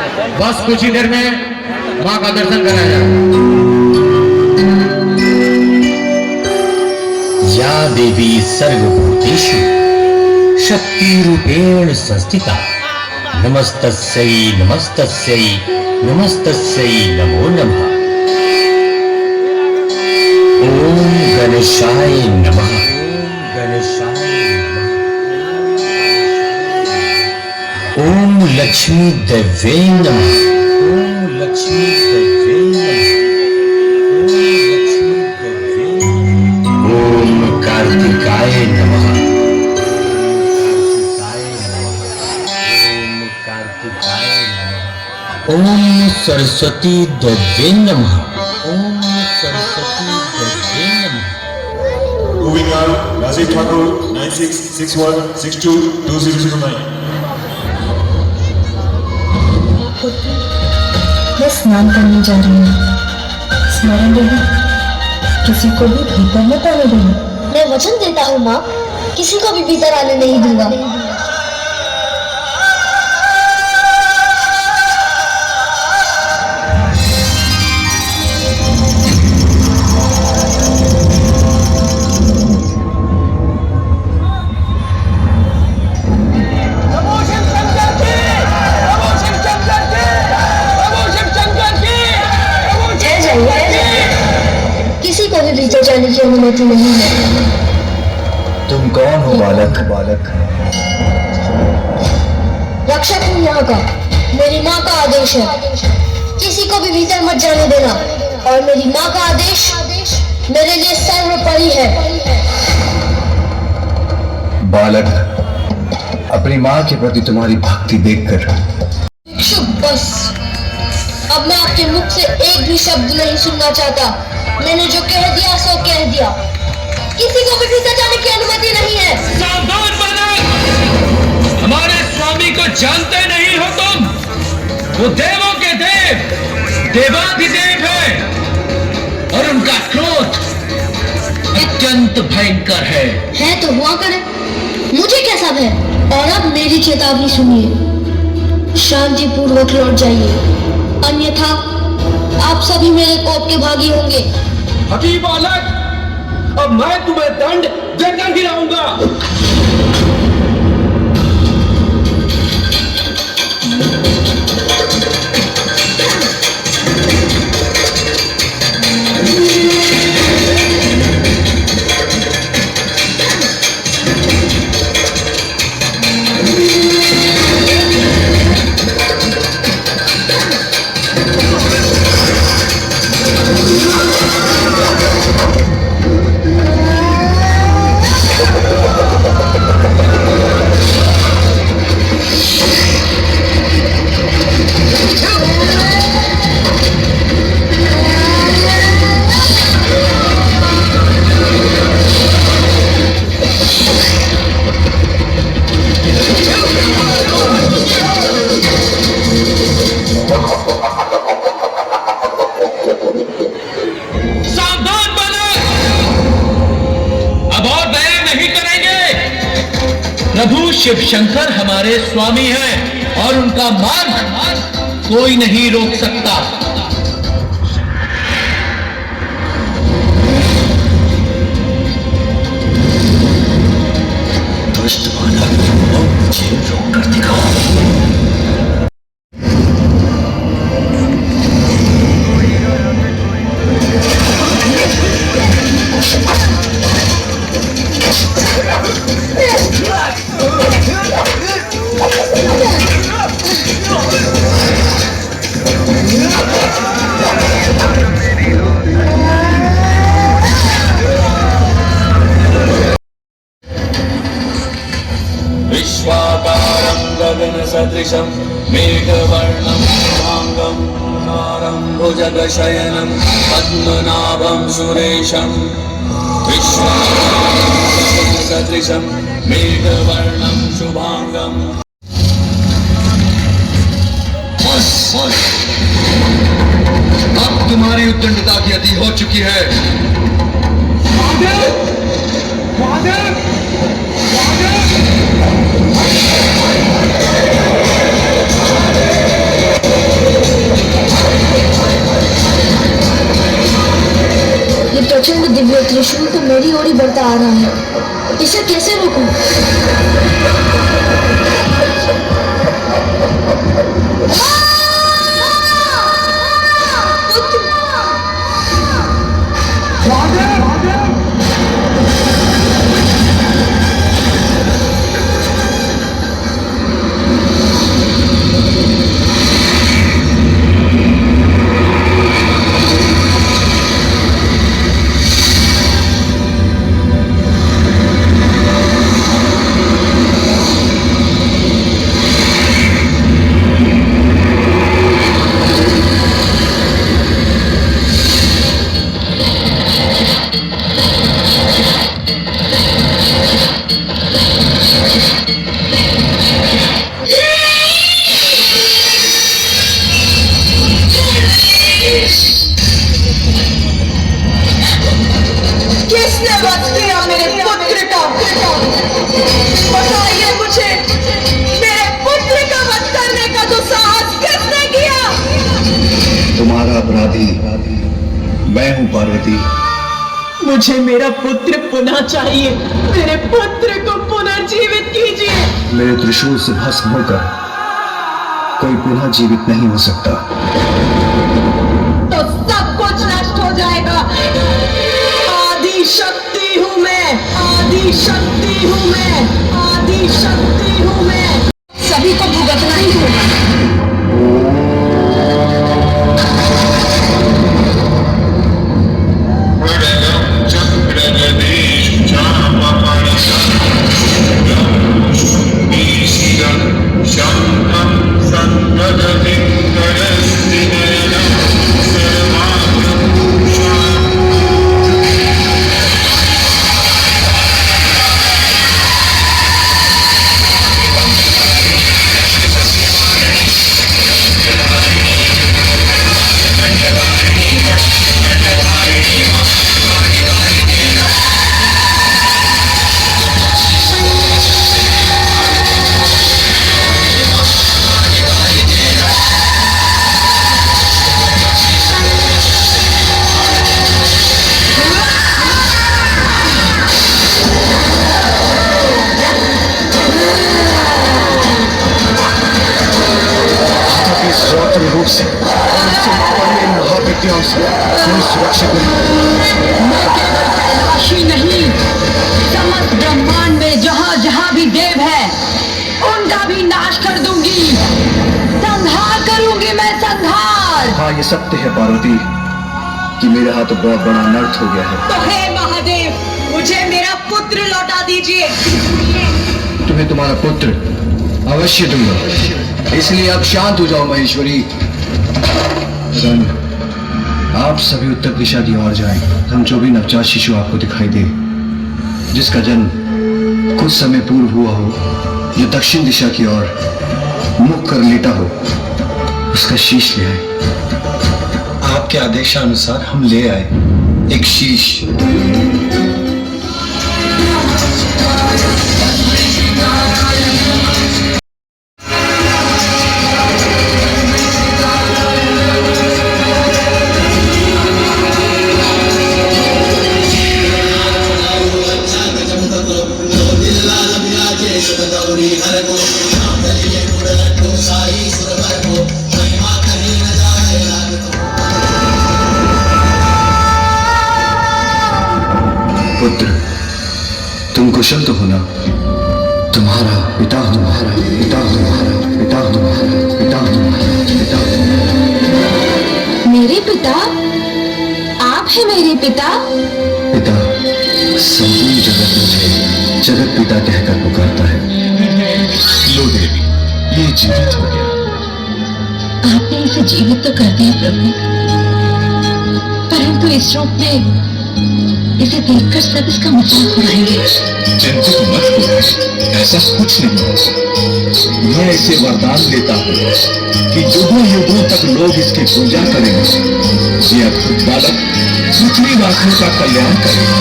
बस कुछ ही देर में मां का दर्शन कराया जाए। या देवी सर्वभूतेषु शक्तिरूपेण संस्थिता नमस्तस्यै नमस्तस्यै नमस्तस्यै नमो नमः। ओम गणेशाय नमः। ओम लक्ष्मी देवे नमः। ओम लक्ष्मी देवे नमः। ओम कार्तिकाय नमः। ओम सरस्वती देवे नमः। ओम सरस्वती देवे नमः। Moving on, Rajiv Thakur, 9661622009. मैं स्नान करने जा रही हूँ। स्मरण रहे, किसी को भी भीतर मत आने देना। मैं वचन देता हूँ माँ, किसी को भी भीतर आने नहीं दूंगा। किसी को भी भीतर जाने की अनुमति नहीं है। तुम कौन हो बालक? रक्षक हूँ यहाँ का। मेरी माँ का आदेश है, किसी को भी भीतर मत जाने देना। और मेरी माँ का आदेश मेरे लिए सर्वोपरि है। बालक, अपनी माँ के प्रति तुम्हारी भक्ति देखकर शुभ बस, अब मैं आपके मुख से एक भी शब्द नहीं सुनना चाहता। मैंने जो कह दिया सो कह दिया। किसी को भी भीतर जाने की अनुमति नहीं है। सावधान बालक, हमारे स्वामी को जानते नहीं हो तुम। वो देवों के देव, देवाधिदेव है और उनका क्रोध अत्यंत भयंकर है तो हुआ करे, मुझे कैसा भय। और अब मेरी चेतावनी सुनिए, शांति पूर्वक लौट जाइए, अन्यथा आप सभी मेरे कोप के भागी होंगे। हठी बालक, अब मैं तुम्हें दंड देकर गिराऊंगा। प्रभु शिव शंकर हमारे स्वामी हैं और उनका मार्ग कोई नहीं रोक सकता। दुष्ट बालक, मुझे रोक कर दिखाओ। विश्वाकारं गगनसदृशं मेघवर्णं शुभांगं भुजगशयनं पद्मनाभं सुरेशं। विश्वाकारं गगनसदृशं मेघवर्णं शुभांगं। अब तुम्हारी उद्दंडता की अति हो चुकी है। ही बढ़ता आ रहा है, इसे कैसे रोकूं? किसने वध किया मेरे पुत्र का? बताइए मुझे, मेरे पुत्र का वध करने का दुस्साहस किसने किया? तुम्हारा अपराधी मैं हूं पार्वती। मुझे मेरा पुत्र पुनः चाहिए। मेरे पुत्र को पुनर्जीवित कीजिए। मेरे त्रिशूल से भस्म होकर कोई पुनः जीवित नहीं हो सकता। तो सब कुछ नष्ट हो जाएगा। आदि शक्ति हूँ मैं, आदि शक्ति हूँ मैं, आदि शक्ति हूँ मैं। सभी को भुगतना ही होगा। रूप से महाविद्याओं से सुरक्षा नहीं, समस्त ब्रह्मांड में जहाँ जहाँ भी देव है उनका भी नाश कर दूंगी। संहार करूंगी मैं, संहार। हाँ, ये सत्य है पार्वती कि मेरे हाथ बहुत बड़ा अनर्थ हो गया है। तो हे महादेव, मुझे मेरा पुत्र लौटा दीजिए। तुम्हें तुम्हारा पुत्र अवश्य दूंगा, इसलिए आप शांत हो जाओ महेश्वरी। रन, आप सभी उत्तर दिशा की ओर जाएं। हम जो भी नवजात शिशु आपको दिखाई दे, जिसका जन्म कुछ समय पूर्व हुआ हो, जो दक्षिण दिशा की ओर मुख कर लेटा हो, उसका शीश ले आए। आपके आदेशानुसार हम ले आए एक शीश। पुत्र, तुम कुशल तो हो ना? तुम्हारा पिता हूं, तुम्हारा पिता हूं, तुम्हारा पिता हूं, तुम्हारा पिता हूं, तुम्हारा पिता हूं। मेरे पिता? आप हैं मेरे पिता? पिता संपूर्ण जगत मुझे जगत पिता कहकर पुकारता है। लो देवी, ये जीवित हो गया। आपने इसे जीवित तो कर दिया प्रभु, परंतु इस रूप में इसे देखकर सब इसका मजाक उड़ाएंगे। चिंतित मत हो, ऐसा कुछ नहीं है। मैं इसे वरदान देता हूँ कि युगों युगों तक लोग इसकी पूजा करेंगे। ये अद्भुत बालक पृथ्वीवासियों का कल्याण करेगा।